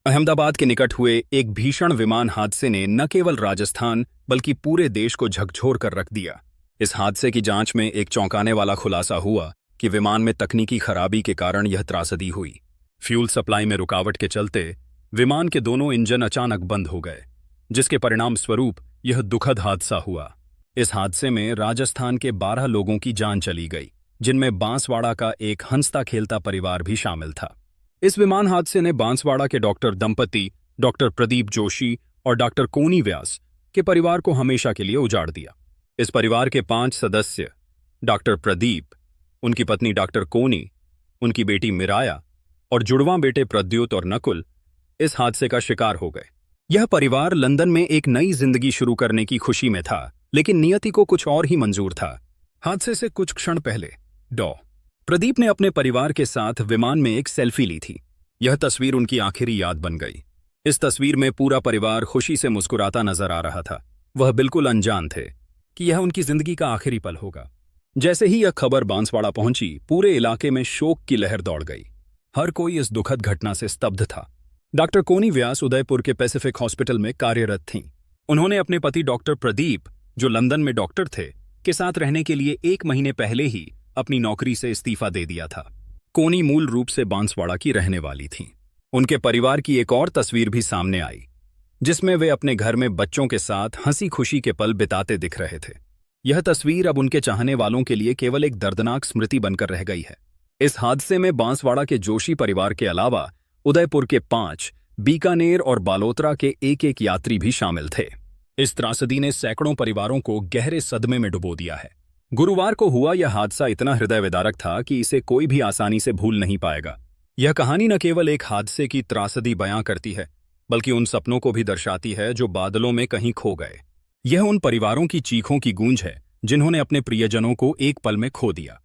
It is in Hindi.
अहमदाबाद के निकट हुए एक भीषण विमान हादसे ने न केवल राजस्थान बल्कि पूरे देश को झकझोर कर रख दिया। इस हादसे की जांच में एक चौंकाने वाला खुलासा हुआ कि विमान में तकनीकी खराबी के कारण यह त्रासदी हुई। फ्यूल सप्लाई में रुकावट के चलते विमान के दोनों इंजन अचानक बंद हो गए, जिसके परिणाम स्वरूप यह दुखद हादसा हुआ। इस हादसे में राजस्थान के 12 लोगों की जान चली गई, जिनमें बांसवाड़ा का एक हंसता खेलता परिवार भी शामिल था। इस विमान हादसे ने बांसवाड़ा के डॉक्टर दंपति डॉक्टर प्रदीप जोशी और डॉक्टर कोनी व्यास के परिवार को हमेशा के लिए उजाड़ दिया। इस परिवार के 5 सदस्य डॉक्टर प्रदीप, उनकी पत्नी डॉक्टर कोनी, उनकी बेटी मिराया और जुड़वां बेटे प्रद्योत और नकुल इस हादसे का शिकार हो गए। यह परिवार लंदन में एक नई जिंदगी शुरू करने की खुशी में था, लेकिन नियति को कुछ और ही मंजूर था। हादसे से कुछ क्षण पहले डॉ प्रदीप ने अपने परिवार के साथ विमान में एक सेल्फी ली थी। यह तस्वीर उनकी आखिरी याद बन गई। इस तस्वीर में पूरा परिवार खुशी से मुस्कुराता नजर आ रहा था। वह बिल्कुल अनजान थे कि यह उनकी जिंदगी का आखिरी पल होगा। जैसे ही यह खबर बांसवाड़ा पहुंची, पूरे इलाके में शोक की लहर दौड़ गई। हर कोई इस दुखद घटना से स्तब्ध था। डॉक्टर कोनी व्यास उदयपुर के पैसिफिक हॉस्पिटल में कार्यरत थीं। उन्होंने अपने पति डॉक्टर प्रदीप, जो लंदन में डॉक्टर थे, के साथ रहने के लिए 1 महीने पहले ही अपनी नौकरी से इस्तीफा दे दिया था। कोनी मूल रूप से बांसवाड़ा की रहने वाली थीं। उनके परिवार की एक और तस्वीर भी सामने आई, जिसमें वे अपने घर में बच्चों के साथ हंसी खुशी के पल बिताते दिख रहे थे। यह तस्वीर अब उनके चाहने वालों के लिए केवल एक दर्दनाक स्मृति बनकर रह गई है। इस हादसे में बांसवाड़ा के जोशी परिवार के अलावा उदयपुर के 5, बीकानेर और बालोतरा के एक यात्री भी शामिल थे। इस त्रासदी ने सैकड़ों परिवारों को गहरे सदमे में डुबो दिया है। गुरुवार को हुआ यह हादसा इतना हृदय विदारक था कि इसे कोई भी आसानी से भूल नहीं पाएगा। यह कहानी न केवल एक हादसे की त्रासदी बयां करती है, बल्कि उन सपनों को भी दर्शाती है जो बादलों में कहीं खो गए। यह उन परिवारों की चीखों की गूंज है जिन्होंने अपने प्रियजनों को एक पल में खो दिया।